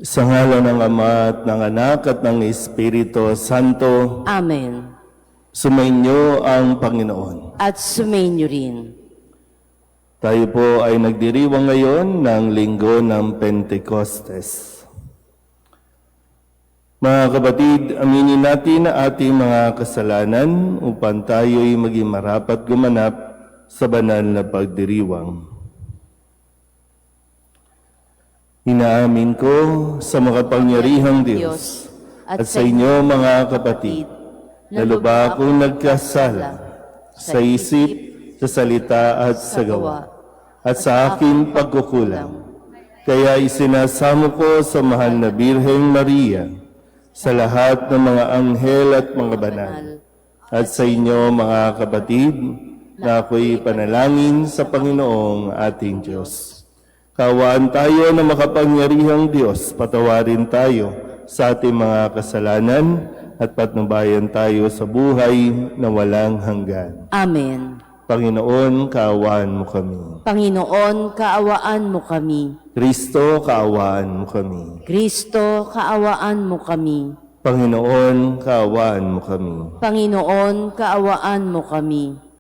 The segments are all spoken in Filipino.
Sa ngalan ng Ama at ng Anak at ng Espiritu Santo, Amen. sumainyo ang Panginoon. At sumainyo rin. Tayo po ay nagdiriwang ngayon ng linggo ng Pentecostes. Mga kapatid, aminin natin na ating mga kasalanan upang tayo'y maging marapat gumanap sa banal na pagdiriwang. Inaamin ko sa makapangyarihang Diyos at sa inyo mga kapatid, na lubha akong nagkasala sa isip, sa salita at sa gawa, at sa aking pagkukulang. Kaya isinasamo ko sa mahal na Birheng Maria, sa lahat ng mga anghel at mga banal, at sa inyo mga kapatid, na ako'y panalangin sa Panginoong ating Diyos. Kaawaan tayo na makapangyarihang Diyos, patawarin tayo sa ating mga kasalanan at patnubayan tayo sa buhay na walang hanggan. Amen. Panginoon, kaawaan mo kami. Panginoon, kaawaan mo kami. Kristo, kaawaan mo kami. Kristo, kaawaan mo kami. Panginoon, kaawaan mo kami. Panginoon, kaawaan mo kami.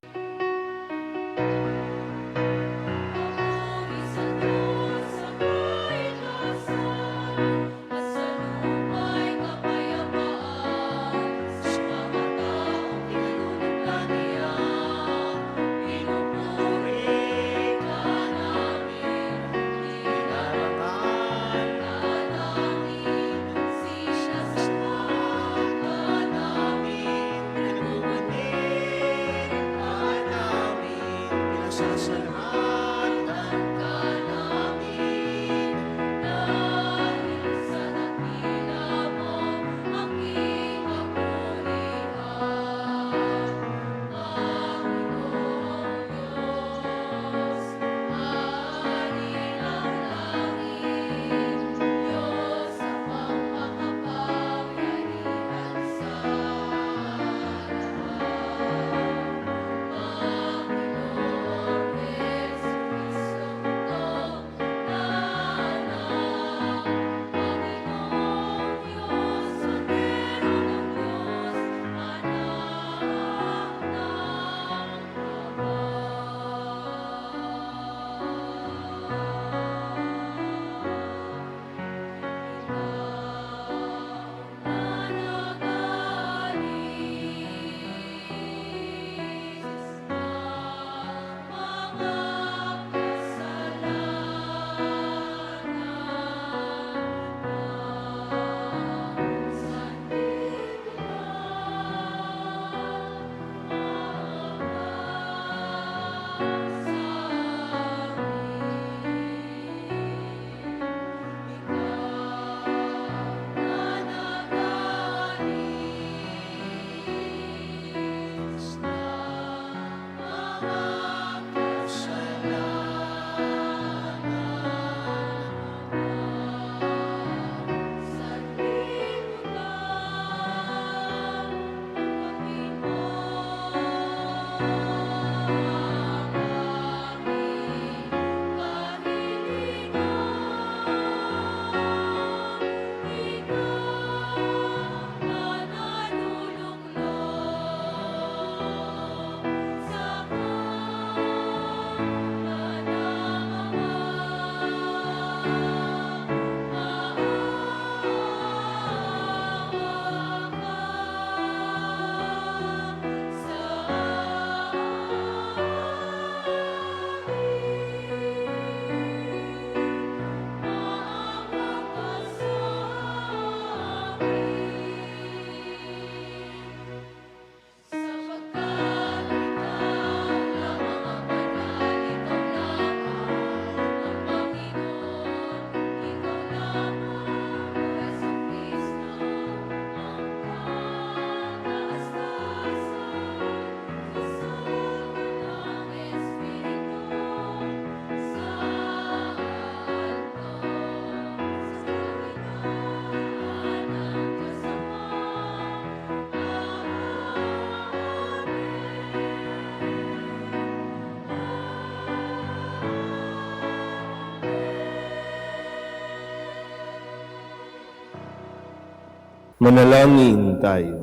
Manalangin tayo.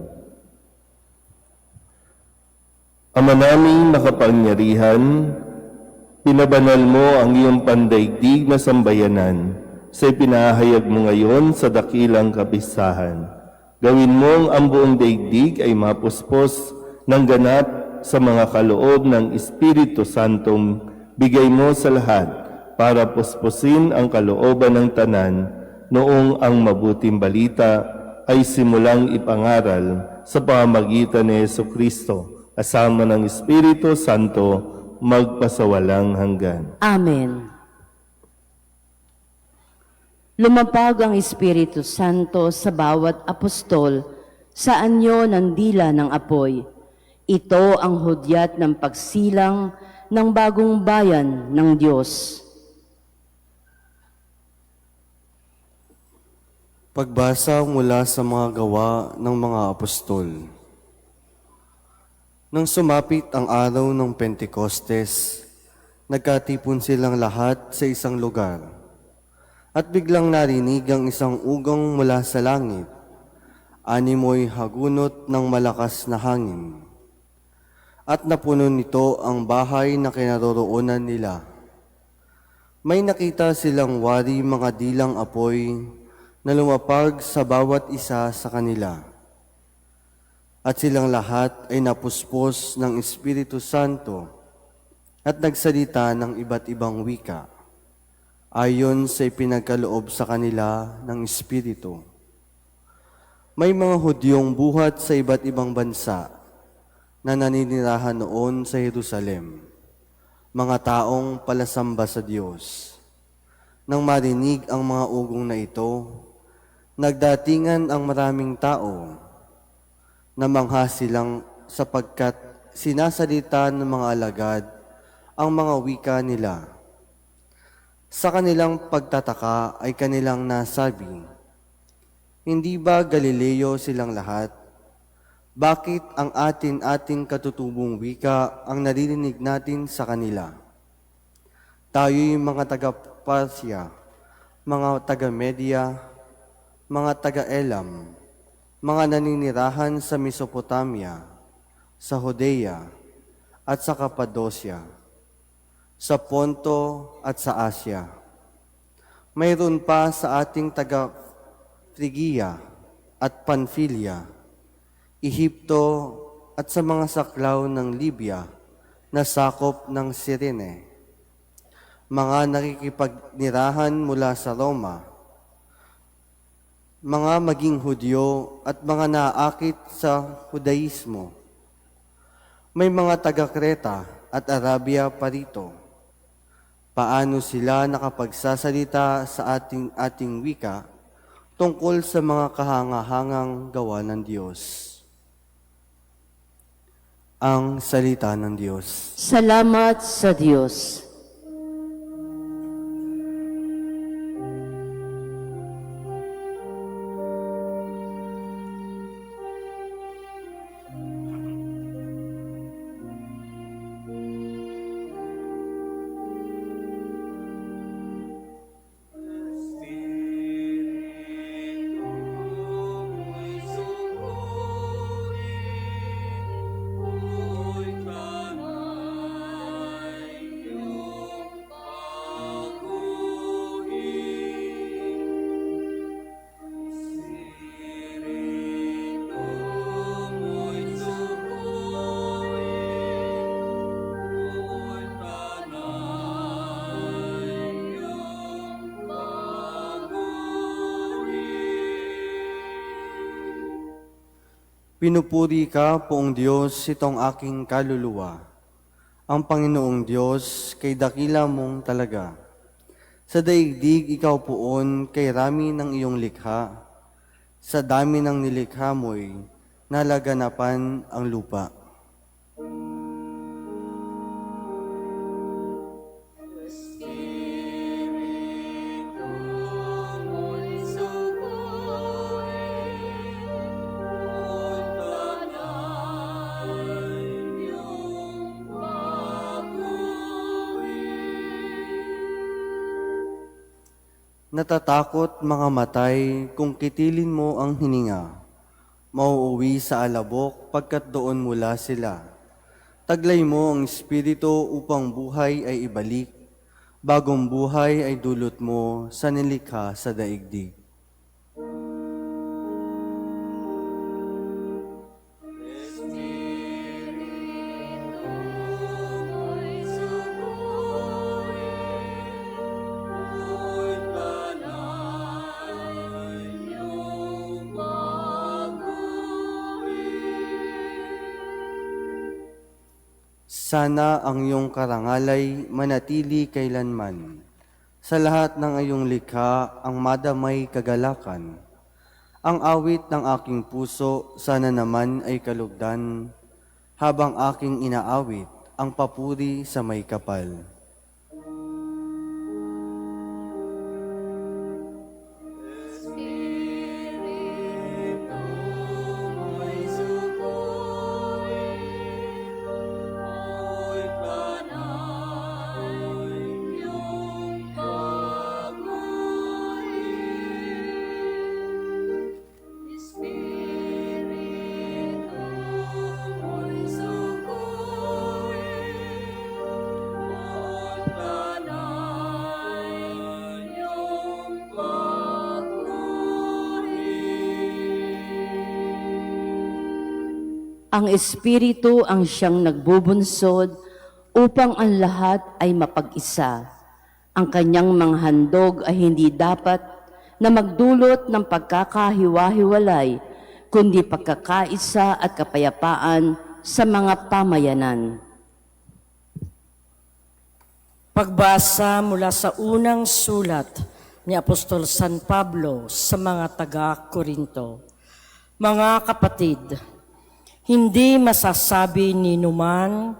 Ama naming makapangyarihan, pinabanal mo ang iyong pandaigdig na sambayanan sa ipinahayag mo ngayon sa dakilang kapistahan. Gawin mong ang buong daigdig ay mapuspos ng ganap sa mga kaloob ng Espiritu Santong bigay mo sa lahat para puspusin ang kalooban ng tanan noong ang mabuting balita ay simulang ipangaral sa pamamagitan ni Jesucristo kasama ng Espiritu Santo magpasawalang hanggan. Amen. Lumapag ang Espiritu Santo sa bawat apostol sa anyo ng dila ng apoy. Ito ang hudyat ng pagsilang ng bagong bayan ng Diyos. Pagbasa mula sa mga gawa ng mga apostol. Nang sumapit ang araw ng Pentecostes, nagkatipon silang lahat sa isang lugar. At biglang narinig ang isang ugong mula sa langit. Animoy hagunot ng malakas na hangin. At napuno nito ang bahay na kinaroroonan nila. May nakita silang wari mga dilang apoy na lumapag sa bawat isa sa kanila. At silang lahat ay napuspos ng Espiritu Santo at nagsalita ng iba't ibang wika, ayon sa ipinagkaloob sa kanila ng Espiritu. May mga Hudyong buhat sa iba't ibang bansa na naninirahan noon sa Jerusalem, mga taong palasamba sa Diyos. Nang marinig ang mga ugong na ito, nagdatingan ang maraming tao. Namangha silang sapagkat sinasalita ng mga alagad ang mga wika nila. Sa kanilang pagtataka ay kanilang nasabi, "Hindi ba Galileo silang lahat? Bakit ang ating katutubong wika ang naririnig natin sa kanila? Tayo'y mga taga-Parsia, mga taga-Media, mga taga-Elam, mga naninirahan sa Mesopotamia, sa Judea at sa Cappadocia, sa Ponto at sa Asia. Mayroon pa sa ating taga-Phrygia at Pamphylia, Ehipto at sa mga saklaw ng Libya na sakop ng Cyrene, mga nakikipagnirahan mula sa Roma, mga maging Hudyo at mga naakit sa Judaismo. May mga taga-Kreta at Arabia pa rito. Paano sila nakapagsasalita sa ating wika tungkol sa mga kahangahangang gawa ng Diyos?" Ang salita ng Diyos. Salamat sa Diyos. Pinupuri ka, Poong Diyos, itong aking kaluluwa. Ang Panginoong Diyos, kay dakila mong talaga. Sa daigdig, ikaw poon, kay rami ng iyong likha. Sa dami ng nilikha mo'y nalaganapan ang lupa. Natatakot mga matay kung kitilin mo ang hininga. Mauuwi sa alabok pagkat doon mula sila. Taglay mo ang espiritu upang buhay ay ibalik. Bagong buhay ay dulot mo sa nilikha sa daigdig. Sana ang iyong karangalay manatili kailanman. Sa lahat ng iyong likha ang madamay kagalakan. Ang awit ng aking puso sana naman ay kalugdan, habang aking inaawit ang papuri sa may kapal. Ang Espiritu ang siyang nagbubunsod upang ang lahat ay mapag-isa. Ang kanyang mga handog ay hindi dapat na magdulot ng pagkakahiwa-hiwalay, kundi pagkakaisa at kapayapaan sa mga pamayanan. Pagbasa mula sa unang sulat ni Apostol San Pablo sa mga taga-Korinto. Mga kapatid, hindi masasabi ni numan,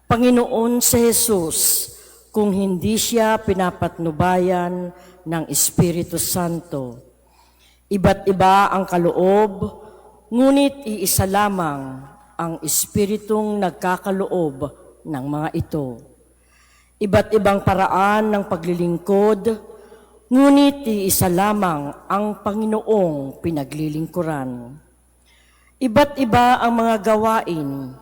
Panginoon si Jesus, kung hindi siya pinapatnubayan ng Espiritu Santo. Iba't iba ang kaloob, ngunit iisa lamang ang Espiritong nagkakaloob ng mga ito. Iba't ibang paraan ng paglilingkod, ngunit iisa lamang ang Panginoong pinaglilingkuran. Iba't iba ang mga gawain,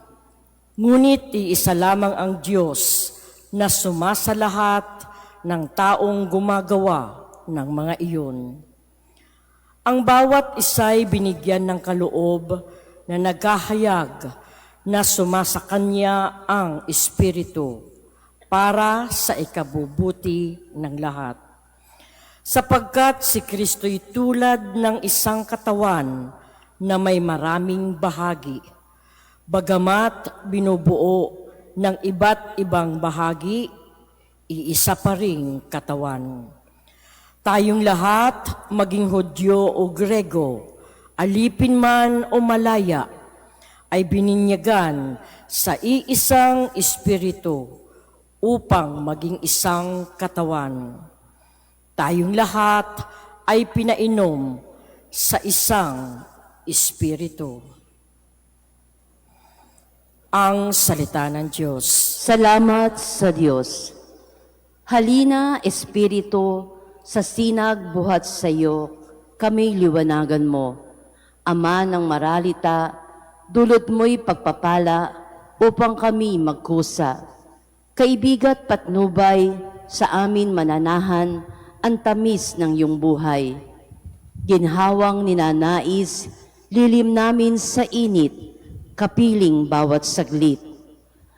ngunit iisa lamang ang Diyos na sumasalahat ng taong gumagawa ng mga iyon. Ang bawat isa'y binigyan ng kaloob na nagkahayag na sumasa kanya ang Espiritu para sa ikabubuti ng lahat. Sapagkat si Kristo'y tulad ng isang katawan na may maraming bahagi, bagamat binubuo ng iba't ibang bahagi, iisa pa ring katawan. Tayong lahat, maging Hudyo o Grego, alipin man o malaya, ay bininyagan sa iisang Espiritu upang maging isang katawan. Tayong lahat ay pinainom sa isang Espiritu. Ang salita ng Diyos. Salamat sa Diyos. Halina, Espiritu, sa sinag buhat sa iyo, kami liwanagan mo. Ama ng maralita, dulot mo'y pagpapala upang kami magkusa. Kaibigat patnubay, sa amin mananahan ang tamis ng iyong buhay. Ginhawang ninanais, lilim namin sa init, kapiling bawat saglit.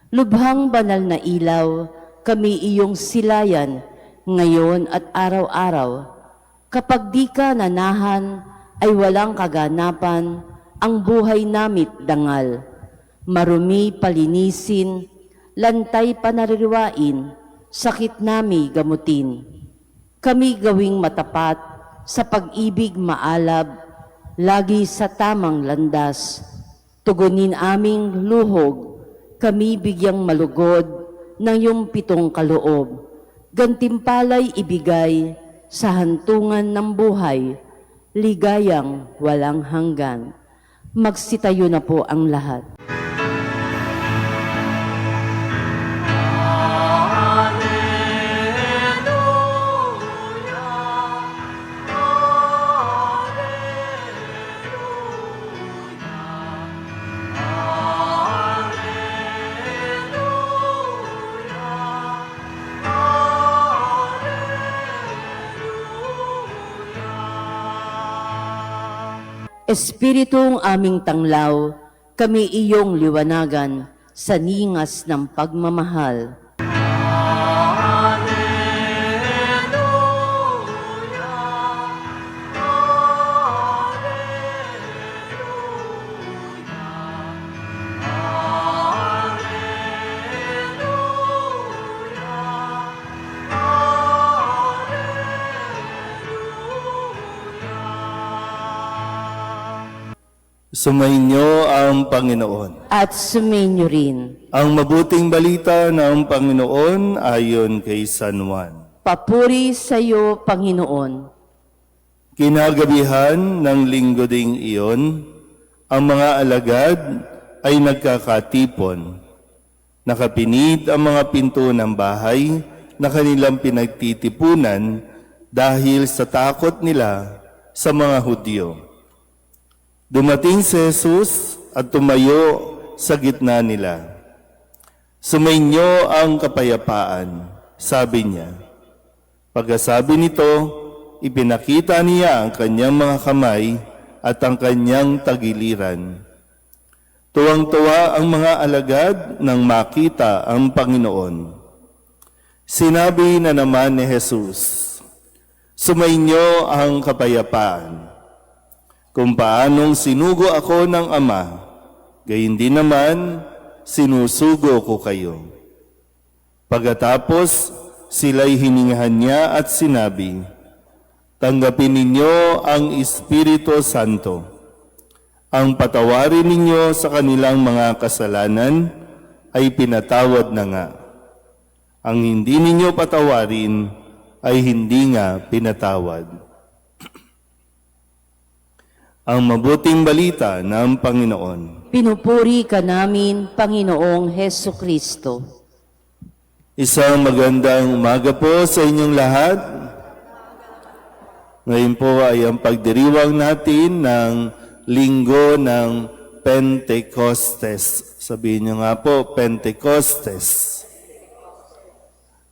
Lubhang banal na ilaw, kami iyong silayan, ngayon at araw-araw. Kapag di ka nanahan, ay walang kaganapan, ang buhay namit dangal. Marumi palinisin, lantay panaririwain, sakit nami gamutin. Kami gawing matapat, sa pag-ibig maalab, lagi sa tamang landas. Tugunin aming luhog, kami bigyang malugod ng iyong pitong kaloob. Gantimpalay ibigay sa hantungan ng buhay, ligayang walang hanggan. Magsitayo na po ang lahat. Espiritong aming tanglaw, kami iyong liwanagan sa ningas ng pagmamahal. Sumainyo ang Panginoon. At sumainyo rin. Ang mabuting balita ng Panginoon ayon kay San Juan. Papuri sa iyo, Panginoon. Kinagabihan ng linggo ding iyon, ang mga alagad ay nagkakatipon. Nakapinit ang mga pinto ng bahay na kanilang pinagtitipunan dahil sa takot nila sa mga Hudyo. Dumating si Jesus at tumayo sa gitna nila. Sumainyo ang kapayapaan, sabi niya. Pagkasabi nito, ipinakita niya ang kanyang mga kamay at ang kanyang tagiliran. Tuwang-tuwa ang mga alagad nang makita ang Panginoon. Sinabi na naman ni Jesus, sumainyo ang kapayapaan. Kung paanong sinugo ako ng Ama, gayon din naman sinusugo ko kayo. Pagkatapos, sila'y hiningahan niya at sinabi, tanggapin ninyo ang Espiritu Santo. Ang patawarin ninyo sa kanilang mga kasalanan ay pinatawad na nga. Ang hindi ninyo patawarin ay hindi nga pinatawad. Ang mabuting balita ng Panginoon. Pinupuri ka namin, Panginoong Heso Kristo. Isang magandang umaga po sa inyong lahat. Ngayon po ay ang pagdiriwang natin ng linggo ng Pentecostes. Sabihin niyo nga po, Pentecostes.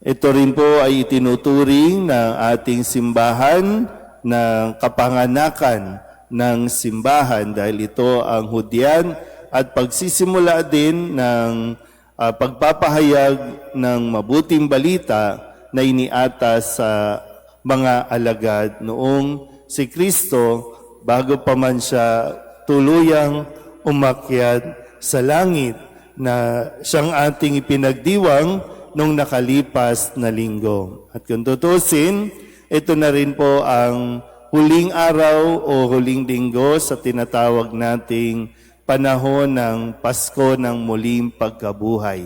Ito rin po ay itinuturing ng ating simbahan ng kapanganakan ng simbahan dahil ito ang hudyan at pagsisimula din ng pagpapahayag ng mabuting balita na iniata sa mga alagad noong si Kristo bago pa man siya tuluyang umakyat sa langit na siyang ating ipinagdiwang nung nakalipas na linggo. At kung tutusin, ito na rin po ang huling araw o huling linggo sa tinatawag nating panahon ng Pasko ng muling pagkabuhay.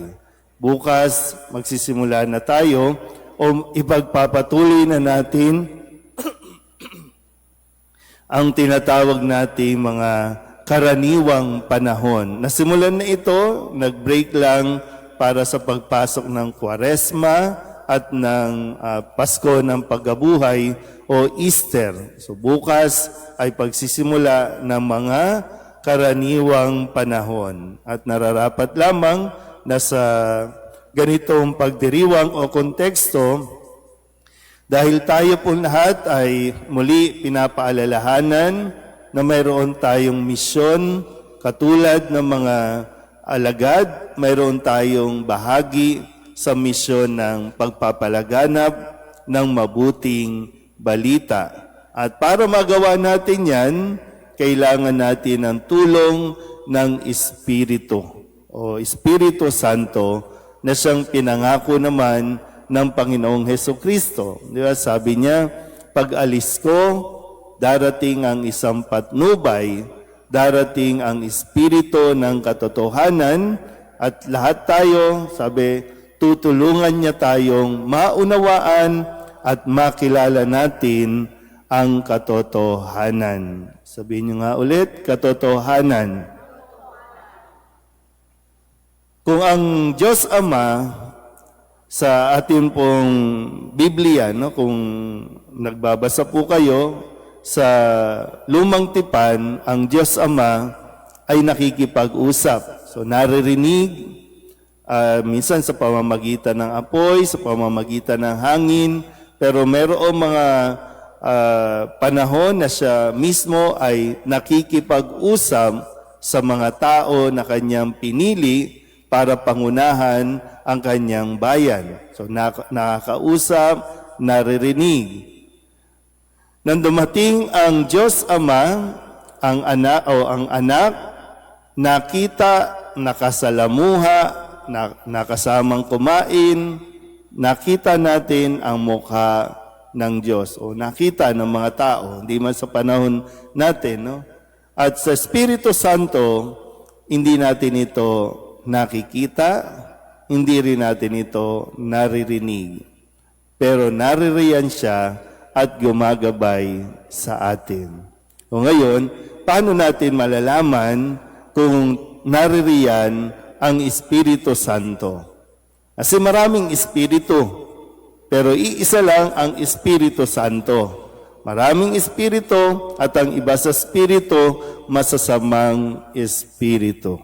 Bukas, magsisimula na tayo o ipagpapatuloy na natin ang tinatawag nating mga karaniwang panahon. Nasimulan na ito, nag-break lang para sa pagpasok ng Kwaresma at ng Pasko ng pagkabuhay o Easter. So bukas ay pagsisimula ng mga karaniwang panahon. At nararapat lamang na sa ganitong pagdiriwang o konteksto, dahil tayo po lahat ay muli pinapaalalahanan na mayroon tayong misyon katulad ng mga alagad, mayroon tayong bahagi sa misyon ng pagpapalaganap ng mabuting balita. At para magawa natin yan, kailangan natin ang tulong ng Espiritu o Espiritu Santo na siyang pinangako naman ng Panginoong Hesukristo. Di ba? Sabi niya, pag alis ko, darating ang isang patnubay, darating ang Espiritu ng katotohanan, at lahat tayo, sabi, tutulungan niya tayong maunawaan at makilala natin ang katotohanan. Sabihin niyo nga ulit, katotohanan. Kung ang Diyos Ama sa ating pong Biblia, no, kung nagbabasa po kayo sa Lumang Tipan, ang Diyos Ama ay nakikipag-usap. So naririnig minsan sa pamamagitan ng apoy, sa pamamagitan ng hangin, pero mayroong mga panahon na siya mismo ay nakikipag-usap sa mga tao na kanyang pinili para pangunahan ang kanyang bayan. So nakakausap, naririnig. Nang dumating ang Diyos Ama, ang anak, nakita, nakasalamuha, nakasamang kumain, nakita natin ang mukha ng Diyos o nakita ng mga tao, hindi man sa panahon natin. No? At sa Espiritu Santo, hindi natin ito nakikita, hindi rin natin ito naririnig. Pero naririyan siya at gumagabay sa atin. O ngayon, paano natin malalaman kung naririyan ang Espiritu Santo? Kasi maraming Espiritu, pero iisa lang ang Espiritu Santo. Maraming Espiritu at ang iba sa Espiritu, masasamang Espiritu.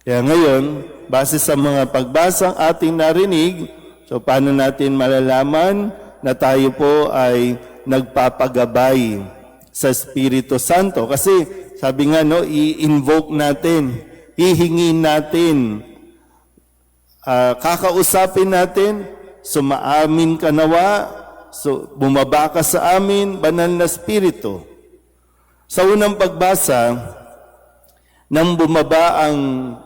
Kaya ngayon, base sa mga pagbasang ating narinig, so paano natin malalaman na tayo po ay nagpapagabay sa Espiritu Santo? Kasi sabi nga, no, i-invoke natin, hihingin natin, kakausapin natin, sumaamin ka nawa, so bumaba ka sa amin, banal na Espiritu. Sa unang pagbasa, nang bumaba ang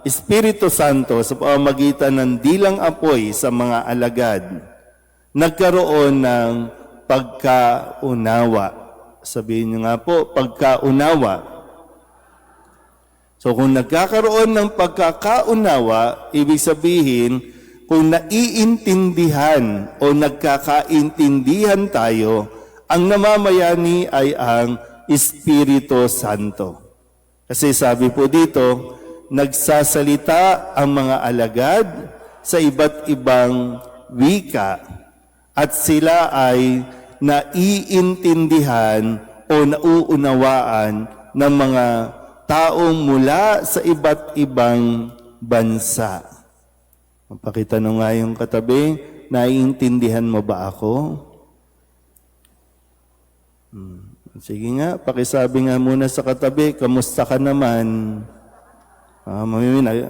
Espiritu Santo sa pamamagitan ng dilang apoy sa mga alagad, nagkaroon ng pagkaunawa. Sabihin niyo nga po, pagkaunawa. So kung nagkakaroon ng pagkakaunawa, ibig sabihin, kung naiintindihan o nagkakaintindihan tayo, ang namamayani ay ang Espiritu Santo. Kasi sabi po dito, nagsasalita ang mga alagad sa iba't ibang wika at sila ay naiintindihan o nauunawaan ng mga taong mula sa iba't ibang bansa. Pakitanong nga yung katabi, naiintindihan mo ba ako? Sige nga, pakisabi nga muna sa katabi, kamusta ka naman?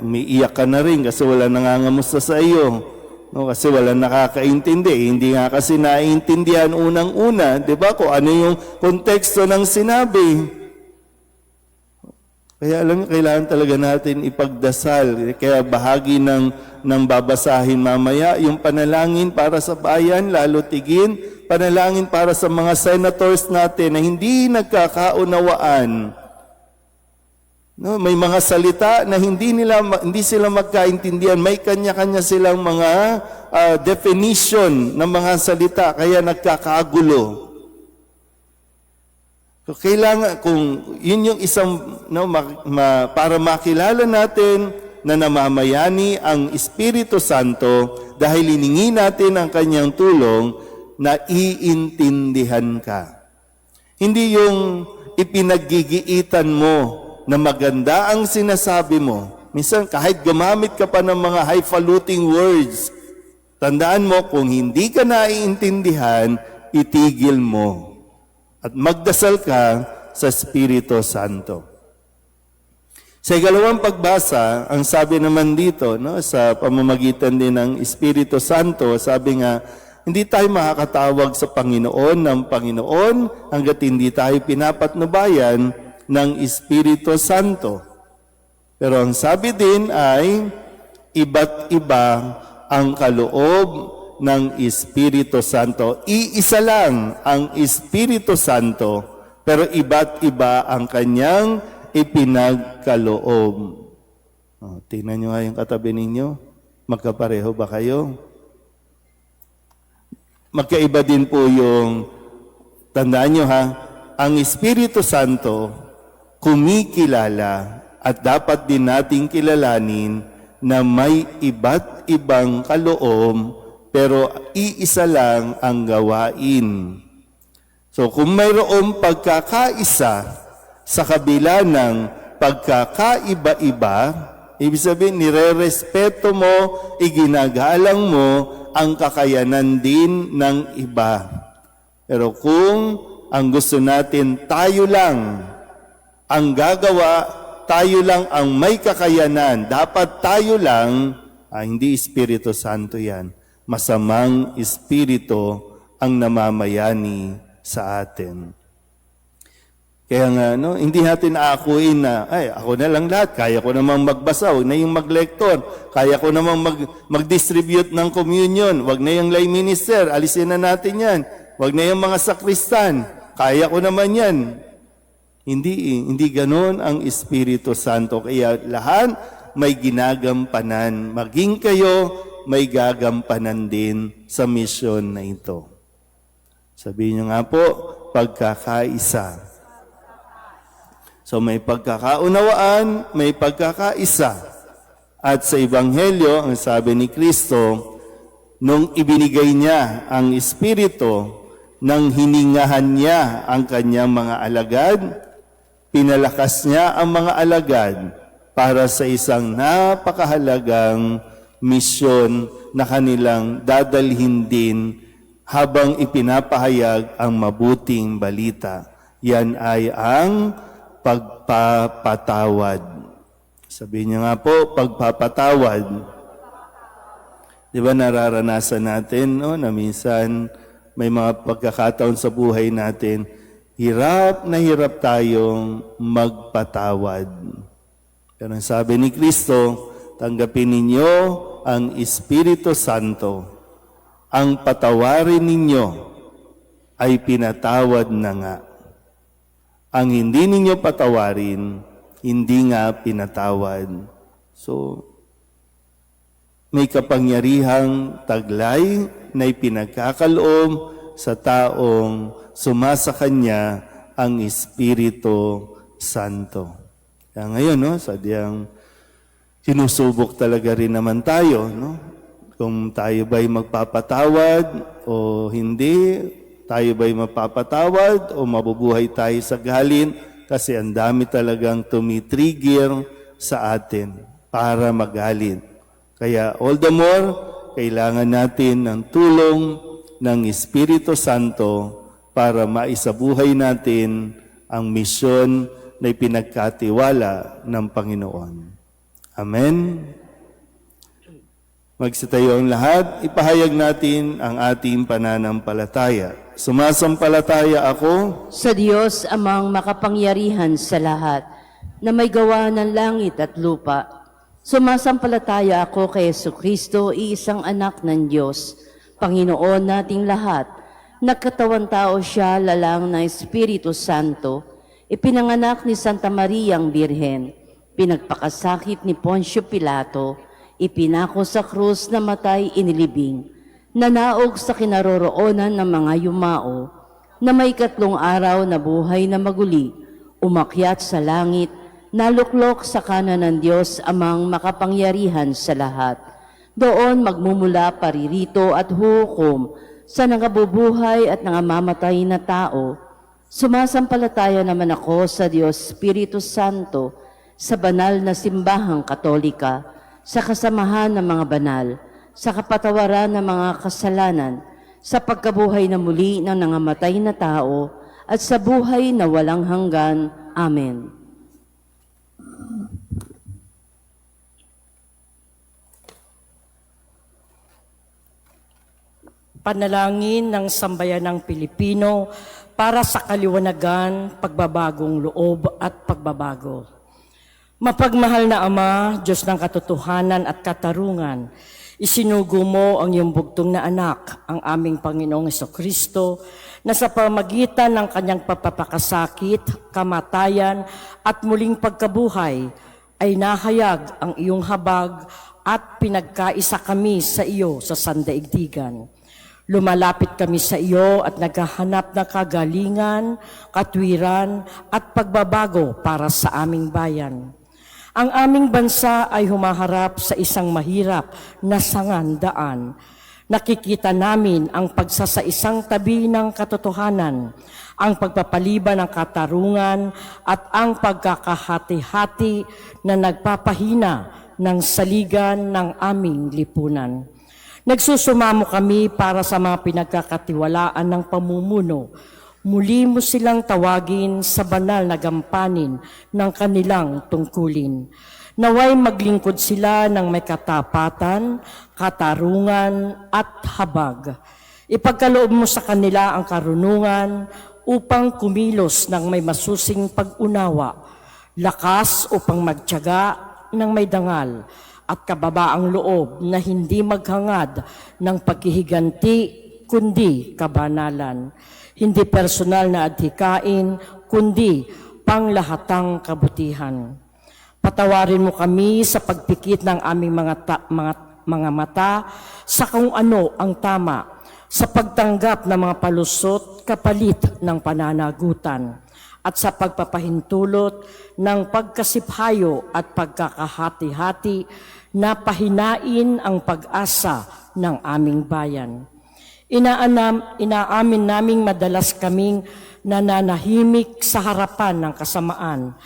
May iyak ka na rin kasi wala nangangamusta sa iyo. No, kasi wala nakakaintindi. Hindi nga kasi naiintindihan unang-una. Diba? Kung ano yung konteksto ng sinabi. Kaya alam niyo, kailangan talaga natin ipagdasal. Kaya bahagi ng babasahin mamaya, yung panalangin para sa bayan, lalo tigin, panalangin para sa mga senators natin na hindi nagkakaunawaan. No, may mga salita na hindi sila magkaintindihan. May kanya-kanya silang mga definition ng mga salita, kaya nagkakagulo. So, kailangan, kung yun yung isang, para makilala natin na namamayani ang Espiritu Santo dahil hiningi natin ang kanyang tulong, na iintindihan ka. Hindi yung ipinaggigiitan mo na maganda ang sinasabi mo. Minsan, kahit gumamit ka pa ng mga highfalutin words, tandaan mo, kung hindi ka naiintindihan, itigil mo. At magdasal ka sa Espiritu Santo. Sa ikalawang pagbasa, ang sabi naman dito, no, sa pamamagitan din ng Espiritu Santo, sabi nga, hindi tayo makakatawag sa Panginoon ng Panginoon hanggat hindi tayo pinapatnubayan ng Espiritu Santo. Pero ang sabi din ay, iba't iba ang kaloob ng Espiritu Santo. Iisa lang ang Espiritu Santo, pero iba't iba ang kanyang ipinagkaloob. Tingnan nyo nga yung katabi ninyo. Magkapareho ba kayo? Magkaiba din po yung, tandaan nyo ha, ang Espiritu Santo kumikilala at dapat din nating kilalanin na may iba't ibang kaloob pero iisa lang ang gawain. So kung mayroong pagkakaisa sa kabila ng pagkakaiba-iba, ibig sabihin, nire-respeto mo, iginagalang mo ang kakayanan din ng iba. Pero kung ang gusto natin tayo lang ang gagawa, tayo lang ang may kakayanan, dapat tayo lang, hindi Espiritu Santo yan. Masamang espiritu ang namamayani sa atin. Kaya nga, no, hindi natin aakuin na, ay, ako na lang lahat, kaya ko namang magbasa, huwag na yung maglektor, kaya ko namang mag-distribute ng communion, huwag na yung lay minister, alisin na natin yan, huwag na yung mga sakristan, kaya ko naman yan. Hindi ganon ang Espiritu Santo. Kaya lahat may ginagampanan. Maging kayo, may gagampanan din sa misyon na ito. Sabihin niyo nga po, pagkakaisa. So may pagkakaunawaan, may pagkakaisa. At sa Ebanghelyo, ang sabi ni Kristo, nung ibinigay niya ang Espiritu, nang hiningahan niya ang kanyang mga alagad, pinalakas niya ang mga alagad para sa isang napakahalagang misyon na kanilang dadalhin din habang ipinapahayag ang mabuting balita. Yan ay ang pagpapatawad. Sabihin niyo nga po, pagpapatawad. Di ba nararanasan natin, no, na minsan may mga pagkakataon sa buhay natin, hirap na hirap tayong magpatawad. Pero ang sabi ni Kristo, tanggapin ninyo ang Espiritu Santo. Ang patawarin ninyo ay pinatawad na nga. Ang hindi ninyo patawarin, hindi nga pinatawad. So, may kapangyarihang taglay na ipinagkakaloob sa taong sumasa kanya ang Espiritu Santo. Kaya ngayon, no, sadyang sinusubok talaga rin naman tayo, no? Kung tayo ba'y magpapatawad o hindi, tayo ba'y mapapatawad o mabubuhay tayo sa galit, kasi ang dami talagang tumitrigger sa atin para magalit. Kaya all the more, kailangan natin ng tulong ng Espiritu Santo para maisabuhay natin ang misyon na ipinagkatiwala ng Panginoon. Amen? Magsitayo ang lahat, ipahayag natin ang ating pananampalataya. Sumasampalataya ako Sa Diyos amang makapangyarihan sa lahat, na may gawa ng langit at lupa. Sumasampalataya ako kay Jesucristo, iisang anak ng Diyos, Panginoon nating lahat. Nagkatawan tao siya, lalang ng Espiritu Santo, ipinanganak ni Santa Maria ang Birhen, pinagpakasakit ni Poncio Pilato, ipinako sa krus, namatay, inilibing, nanaog sa kinaroroonan ng mga yumao, na may 3 araw na buhay na maguli, umakyat sa langit, naluklok sa kanan ng Diyos amang makapangyarihan sa lahat. Doon magmumula paririto at hukom sa nangabubuhay at nangamamatay na tao. Sumasampalataya naman ako sa Diyos Espiritu Santo, sa banal na simbahang katolika, sa kasamahan ng mga banal, sa kapatawaran ng mga kasalanan, sa pagkabuhay na muli ng nangamatay na tao, at sa buhay na walang hanggan. Amen. Panalangin ng sambayanang Pilipino para sa kaliwanagan, pagbabagong loob at pagbabago. Mapagmahal na Ama, Diyos ng katotohanan at katarungan, isinugo mo ang iyong bugtong na anak, ang aming Panginoong Jesucristo, na sa pamagitan ng kanyang papapakasakit, kamatayan at muling pagkabuhay, ay nahayag ang iyong habag at pinagkaisa kami sa iyo sa sandaigdigan. Lumalapit kami sa iyo at naghahanap ng kagalingan, katwiran at pagbabago para sa aming bayan. Ang aming bansa ay humaharap sa isang mahirap na sangandaan. Nakikita namin ang pagsasaisang tabi ng katotohanan, ang pagpapaliban ng katarungan at ang pagkakahati-hati na nagpapahina ng saligan ng aming lipunan. Nagsusumamo kami para sa mga pinagkakatiwalaan ng pamumuno. Muli mo silang tawagin sa banal na gampanin ng kanilang tungkulin. Naway maglingkod sila ng may katapatan, katarungan at habag. Ipagkaloob mo sa kanila ang karunungan upang kumilos ng may masusing pag-unawa, lakas upang magtiyaga ng may dangal, at kababaang loob na hindi maghangad ng paghihiganti kundi kabanalan. Hindi personal na adhikain kundi panglahatang kabutihan. Patawarin mo kami sa pagpikit ng aming mga mata sa kung ano ang tama, sa pagtanggap ng mga palusot kapalit ng pananagutan, at sa pagpapahintulot ng pagkasiphayo at pagkakahati-hati na pahinain ang pag-asa ng aming bayan. Inaamin naming madalas kaming nananahimik sa harapan ng kasamaan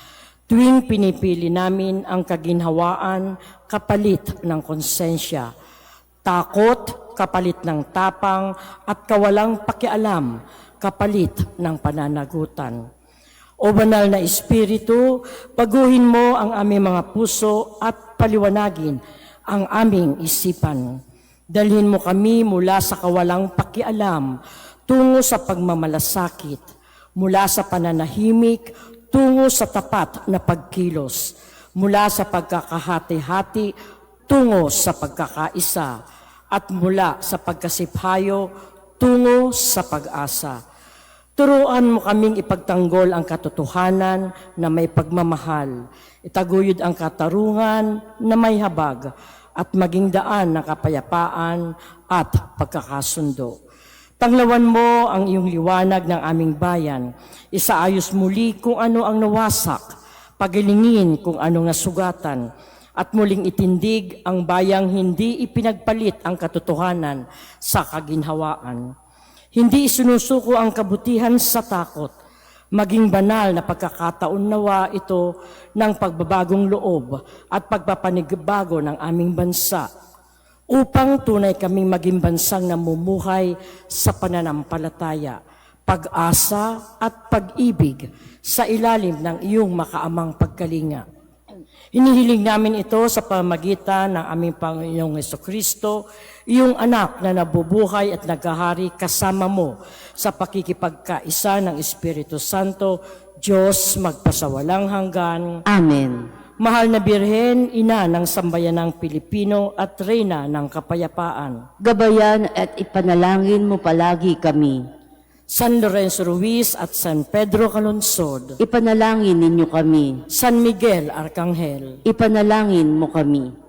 tuwing pinipili namin ang kaginhawaan kapalit ng konsensya, takot kapalit ng tapang, at kawalang pakialam kapalit ng pananagutan. O banal na Espiritu, baguhin mo ang aming mga puso at paliwanagin ang aming isipan. Dalhin mo kami mula sa kawalang pakialam tungo sa pagmamalasakit, mula sa pananahimik tungo sa tapat na pagkilos, mula sa pagkakahati-hati tungo sa pagkakaisa, at mula sa pagkasiphayo tungo sa pag-asa. Turuan mo kaming ipagtanggol ang katotohanan na may pagmamahal, itaguyod ang katarungan na may habag, at maging daan ng kapayapaan at pagkakasundo. Tanglawan mo ang iyong liwanag ng aming bayan, isaayos muli kung ano ang nawasak, pagilingin kung ano nasugatan, at muling itindig ang bayang hindi ipinagpalit ang katotohanan sa kaginhawaan. Hindi isinusuko ang kabutihan sa takot, maging banal na pagkakataon nawa ito ng pagbabagong loob at pagpapanigbago ng aming bansa, upang tunay kaming maging bansang namumuhay sa pananampalataya, pag-asa at pag-ibig sa ilalim ng iyong makaamang pagkalinga. Hinihiling namin ito sa pamagitan ng aming Panginoong Jesucristo, iyong anak na nabubuhay at naghahari kasama mo sa pakikipagkaisa ng Espiritu Santo, Diyos magpasawalang hanggan. Amen. Mahal na Birhen, ina ng sambayanang Pilipino at reyna ng kapayapaan. Gabayan at ipanalangin mo palagi kami. San Lorenzo Ruiz at San Pedro Calungsod. Ipanalangin ninyo kami. San Miguel Arcangel. Ipanalangin mo kami.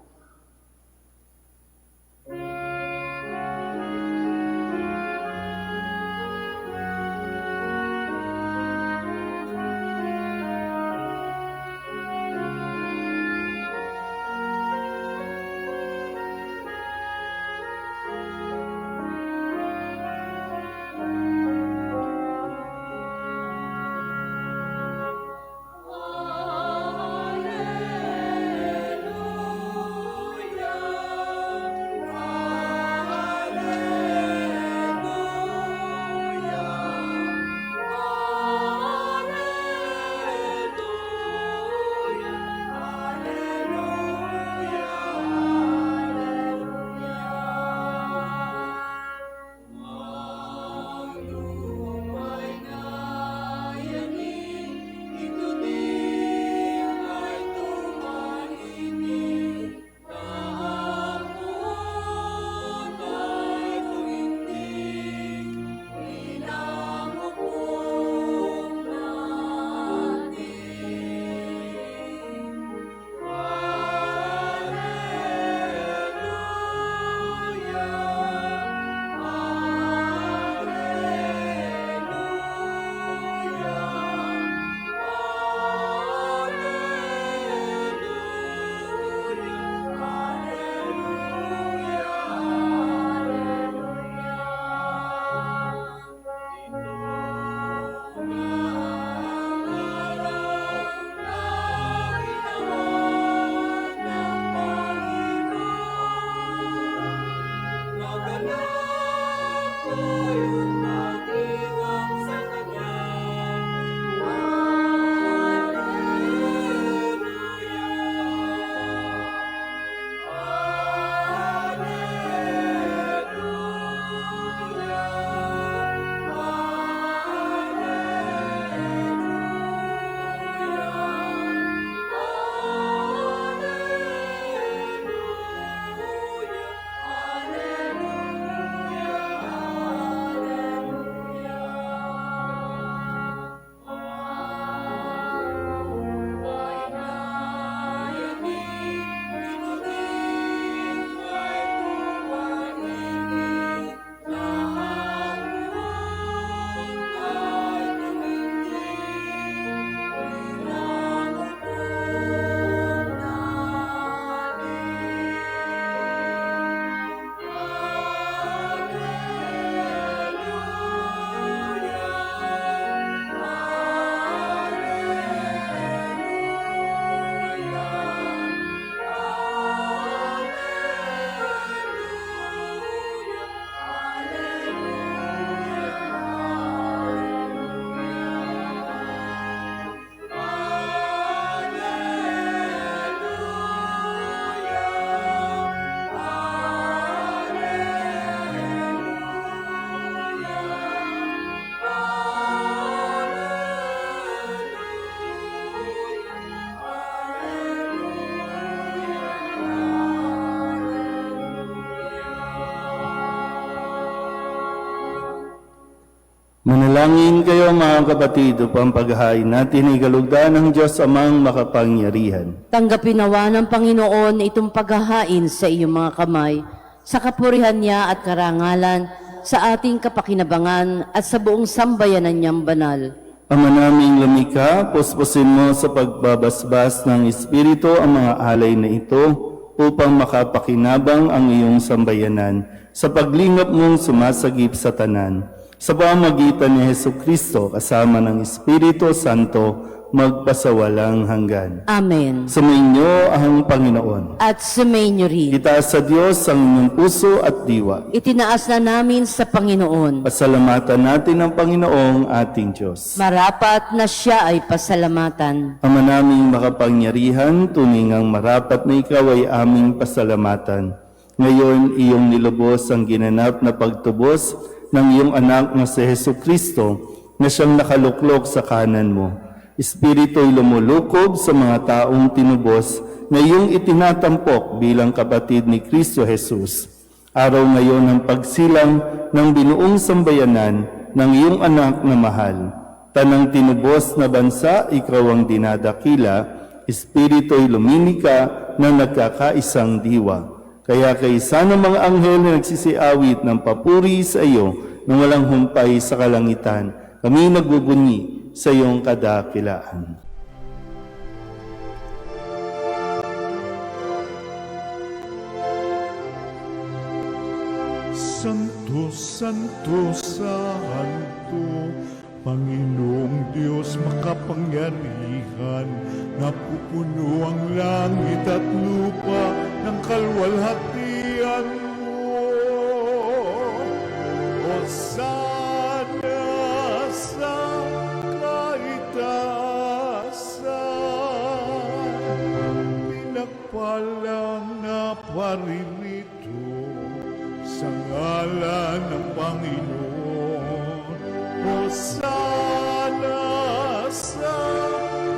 Manalangin kayo mga kapatid upang paghahain natin ay kalugdan ng Diyos Amang makapangyarihan. Tanggapin nawa ng Panginoon itong paghahain sa iyong mga kamay, sa kapurihan niya at karangalan, sa ating kapakinabangan at sa buong sambayanan niyang banal. Ama naming lumikha, puspusin mo sa pagbabasbas ng Espiritu ang mga alay na ito upang makapakinabang ang iyong sambayanan sa paglingap mong sumasagip sa tanan. Sa pamamagitan ni Jesucristo kasama ng Espiritu Santo, magpasawalang hanggan. Amen. Sumainyo ang Panginoon. At sumainyo rin. Itaas sa Diyos ang inyong puso at diwa. Itinaas na namin sa Panginoon. Pasalamatan natin ang Panginoong ating Diyos. Marapat na siya ay pasalamatan. Ama naming makapangyarihan, tuningang marapat na ikaw ay aming pasalamatan. Ngayon, iyong nilubos ang ginanap na pagtubos ng iyong anak na si Jesucristo na siyang nakaluklok sa kanan mo. Espiritu'y lumulukob sa mga taong tinubos na iyong itinatampok bilang kapatid ni Kristo Jesus. Araw ngayon ng pagsilang ng binuong sambayanan ng iyong anak na mahal. Tanang tinubos na bansa, ikaw ang dinadakila. Espiritu'y luminika na nagkakaisang diwa. Kaya kaisa ng mga anghel na nagsisiawit ng papuri sa iyo nang walang humpay sa kalangitan, kami nagbubunyi sa iyong kadakilaan. Santo, Santo, Santo, Panginoong Diyos makapangyarihan, napupuno ang langit at lupa ng kalwalhatian mo. Hosana sa kaitaasan, pinagpalang na paririto sa ngalan ng Panginoon. Hosana sa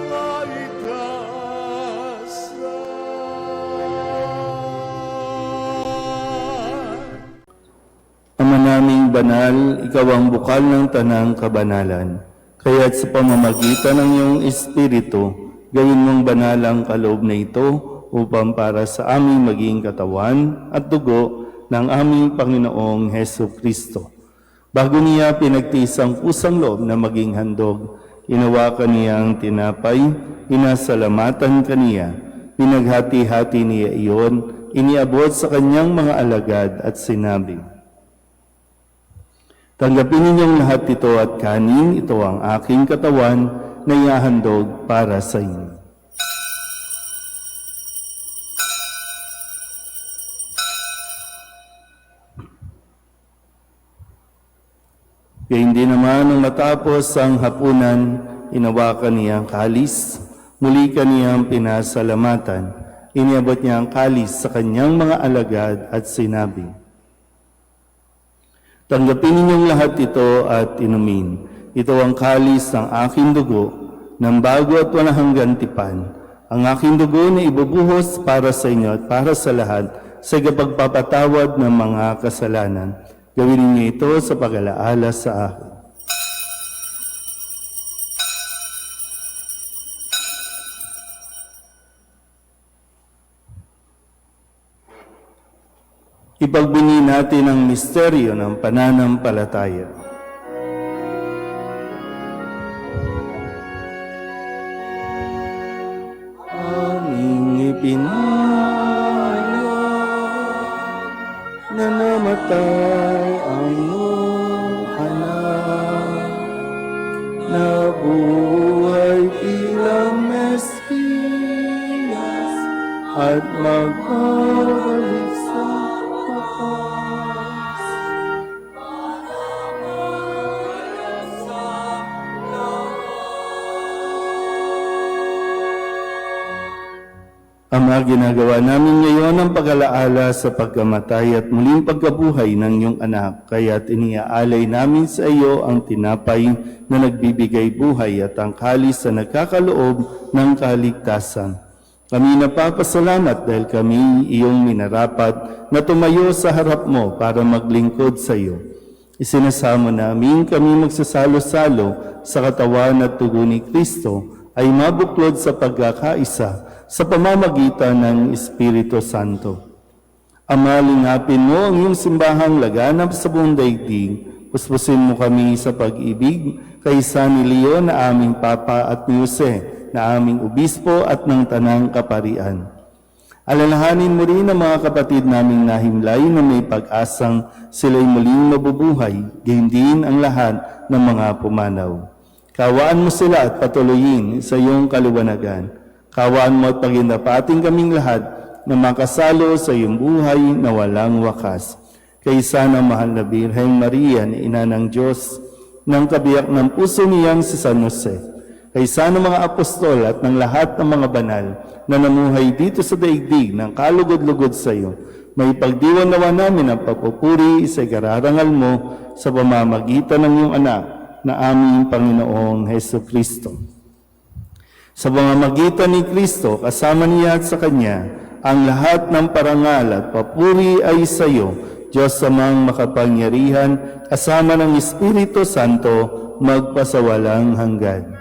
kaitaasan. Ama naming banal, ikaw ang bukal ng tanang kabanalan. Kaya't sa pamamagitan ng iyong Espiritu, gawin mong banal ang kaloob na ito upang para sa aming maging katawan at dugo ng aming Panginoong Heso Kristo. Bago niya pinagtiis ang kusang loob na maging handog, inawakan niya ang tinapay, inasalamatan kaniya, pinaghati-hati niya iyon, iniabot sa kanyang mga alagad at sinabi, "Tanggapin ninyong lahat ito at kanin, ito ang aking katawan na iahandog para sa inyo." Kaya hindi naman nang matapos ang hapunan, inawakan niya ang kalis, muli kaniyang pinasalamatan, iniabot niya ang kalis sa kanyang mga alagad at sinabi, "Tanggapin ninyong lahat ito at inumin. Ito ang kalis ng aking dugo, ng bago at walang hanggan tipan. Ang aking dugo na ibubuhos para sa inyo at para sa lahat sa pagpapatawad ng mga kasalanan. Gawin ninyo ito sa pag-alaala sa akin." Ipagbunyi natin ang misteryo ng pananampalataya. Aming ipinahayag na namatay ang iyong anak, na buhay bilang Mesiyas at magbabalik sa wakas. Ama, ginagawa namin ngayon ang pag-alaala sa pagkamatay at muling pagkabuhay ng iyong anak, kaya't iniaalay namin sa iyo ang tinapay na nagbibigay buhay at ang kalis na nagkakaloob ng kaligtasan. Kami napapasalamat dahil kami iyong minarapat na tumayo sa harap mo para maglingkod sa iyo. Isinasamo namin kami magsasalo-salo sa katawan at dugo ni Kristo ay mabuklod sa pagkakaisa sa pamamagitan ng Espiritu Santo. Ama, lingapin mo ang iyong simbahang laganap sa buong daigdig. Puspusin mo kami sa pag-ibig kay San Leo na aming Papa at ni Jose na aming Obispo at ng Tanang Kaparian. Alalahanin mo rin ang mga kapatid naming nahimlay na may pag-asang sila'y muling mabubuhay, gayon din ang lahat ng mga pumanaw. Kawaan mo sila at patuloyin sa iyong kaliwanagan. Kawaan mo at pagindapating kaming lahat na makasalo sa iyong buhay na walang wakas. Kaysa ng mahal na Birheng Maria, na Ina ng Diyos, ng kabiyak ng puso niyang si San Jose, kaysa ng mga apostol at ng lahat ng mga banal na namuhay dito sa daigdig ng kalugod-lugod sa iyo, may pagdiwan nawa namin ang papupuri sa ikararangal mo sa pamamagitan ng iyong anak na aming Panginoong Heso Kristo. Sa pamamagitan ni Kristo, kasama niya at sa Kanya, ang lahat ng parangal at papuri ay sa iyo, Diyos Amang makapangyarihan, kasama ng Espiritu Santo, magpasawalang hanggan.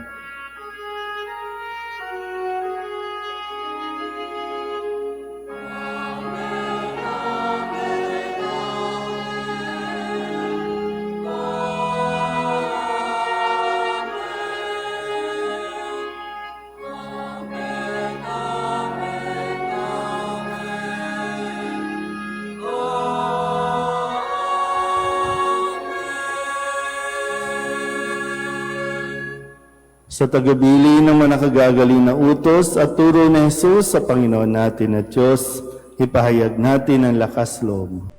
Sa tagabili ng mga nakagagaling na utos at turo ni Jesus sa Panginoon natin at Diyos, ipahayag natin ang lakas loob.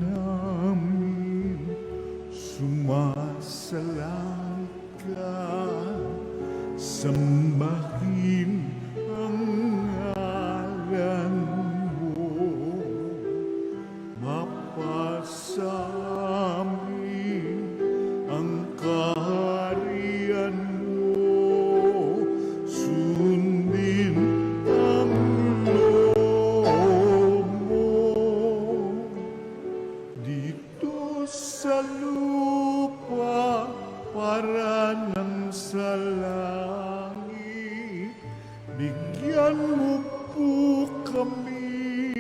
namin sumasalang ka, sambahin ang ngalan mo, mapasamin ang kaharian mo, sundin ang loob mo dito sa lupa para nang sa langit. Bigyan mo po kami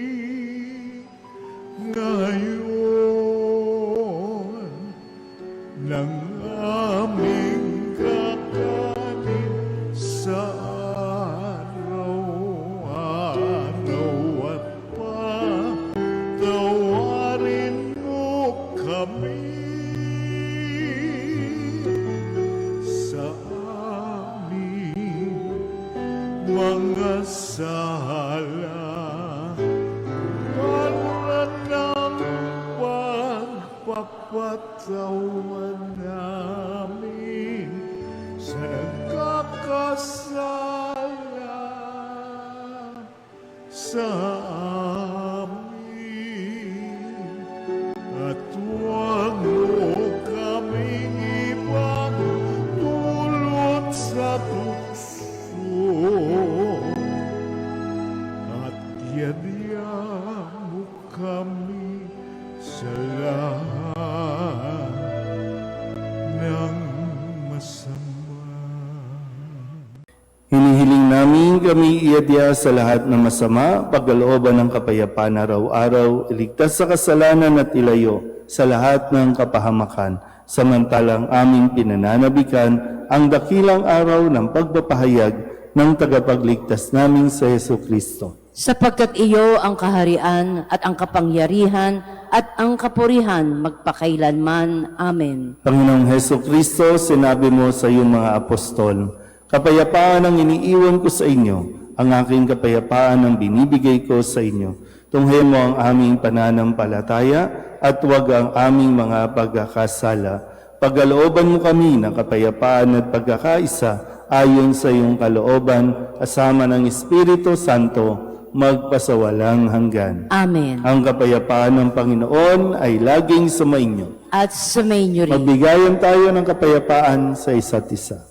ngayon ng aming kakanin sa araw-araw at patawarin mo kami sa aming mga sala para ng pagpapatawan namin sa nagkakasala sa amin. At huwag mo kaming ipagdulot sa tukso, at yadya mo kami sa lahat ng masama. Hinihiling namin kami iadya sa lahat ng masama, pagkalooban ng kapayapaan araw-araw, iligtas sa kasalanan at ilayo sa lahat ng kapahamakan, samantalang aming pinananabikan ang dakilang araw ng pagpapahayag ng tagapagligtas namin sa Heso Kristo. Sapagkat iyo ang kaharian at ang kapangyarihan at ang kapurihan magpakailanman. Amen. Panginoong Heso Kristo, sinabi mo sa iyong mga apostol, kapayapaan ang iniiwan ko sa inyo, ang aking kapayapaan ang binibigay ko sa inyo. Tunghayan mo ang aming pananampalataya at huwag ang aming mga pagkakasala. Pagkalooban mo kami ng kapayapaan at pagkakaisa ayon sa iyong kalooban, kasama ng Espiritu Santo, magpasawalang hanggan. Amen. Ang kapayapaan ng Panginoon ay laging sumainyo. At sumainyo rin. Magbigayan tayo ng kapayapaan sa isa't isa.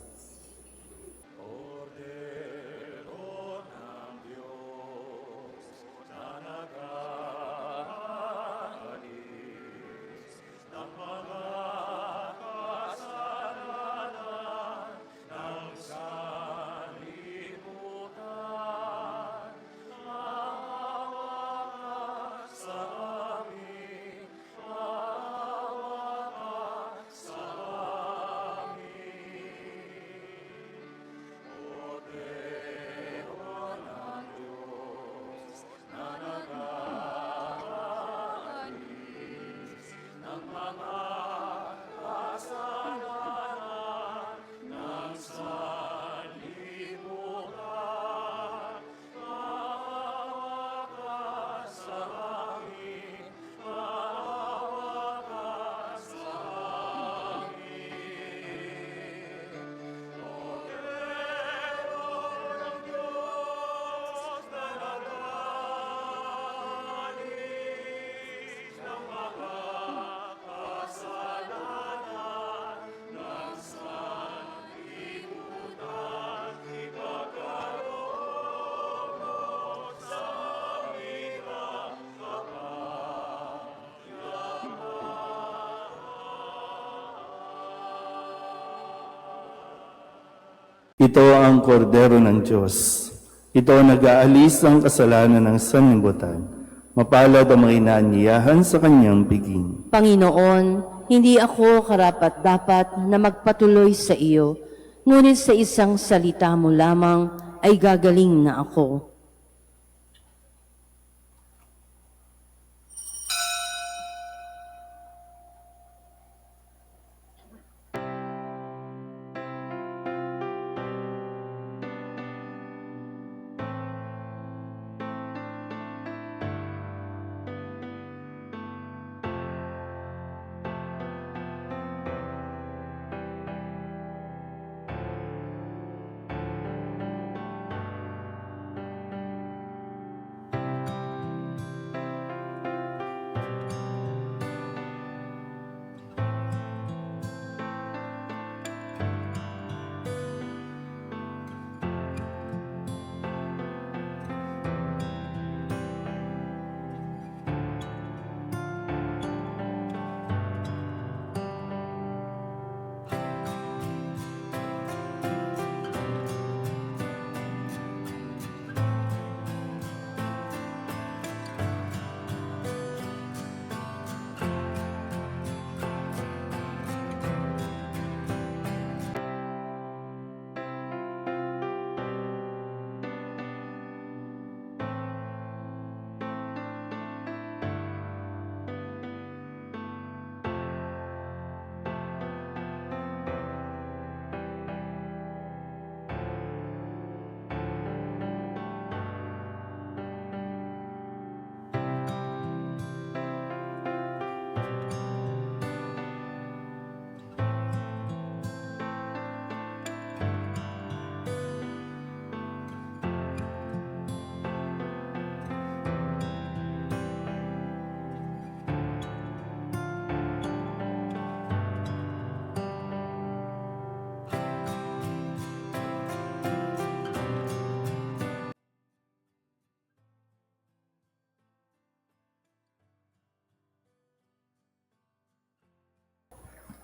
Ito ang kordero ng Diyos. Ito ang nag-aalis ng kasalanan ng sanlibutan. Mapalad ang mga inaanyayahan sa kanyang piging. Panginoon, hindi ako karapat-dapat na magpatuloy sa iyo, ngunit sa isang salita mo lamang ay gagaling na ako.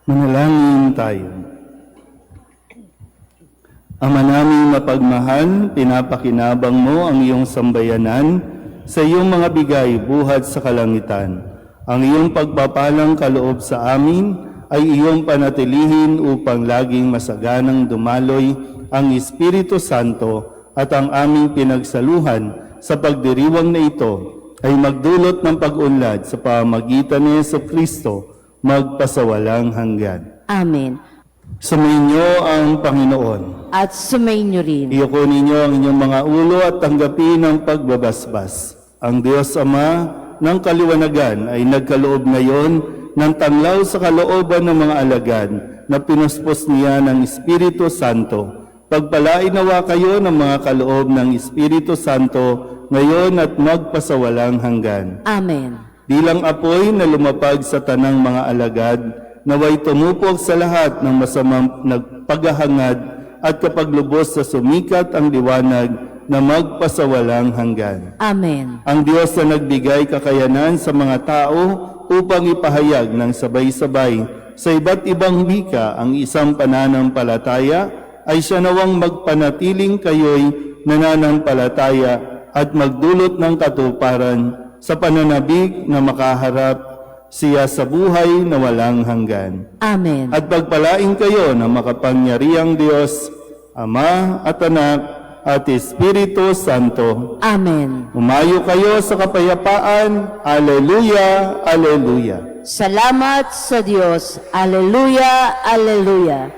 Manalangin tayo. Ama naming mapagmahal, pinapakinabang mo ang iyong sambayanan sa iyong mga bigay buhat sa kalangitan. Ang iyong pagpapalang kaloob sa amin ay iyong panatilihin upang laging masaganang dumaloy ang Espiritu Santo at ang aming pinagsaluhan sa pagdiriwang na ito ay magdulot ng pag-unlad sa pamamagitan ni Jesucristo magpasawalang hanggan. Amen. Sumainyo ang Panginoon. At sumainyo rin. Iyoko ninyo ang inyong mga ulo at tanggapin ang pagbabasbas. Ang Diyos Ama ng kaliwanagan ay nagkaloob ngayon ng tanglaw sa kalooban ng mga alagad na pinuspos niya ng Espiritu Santo. Pagpalain nawa kayo ng mga kaloob ng Espiritu Santo ngayon at magpasawalang hanggan. Amen. Bilang apoy na lumapag sa tanang mga alagad, naway tumupok sa lahat ng masamang nagpaghahangad at kapag lubos sa sumikat ang liwanag na magpasawalang hanggan. Amen. Ang Diyos na nagbigay kakayanan sa mga tao upang ipahayag ng sabay-sabay sa iba't ibang wika ang isang pananampalataya, ay siya nawang magpanatiling kayo'y nananampalataya at magdulot ng katuparan sa pananabik na makaharap siya sa buhay na walang hanggan. Amen. At pagpalain kayo ng makapangyarihang Diyos, Ama at Anak at Espiritu Santo. Amen. Umayo kayo sa kapayapaan. Alleluia, alleluia. Salamat sa Diyos. Alleluia, alleluia.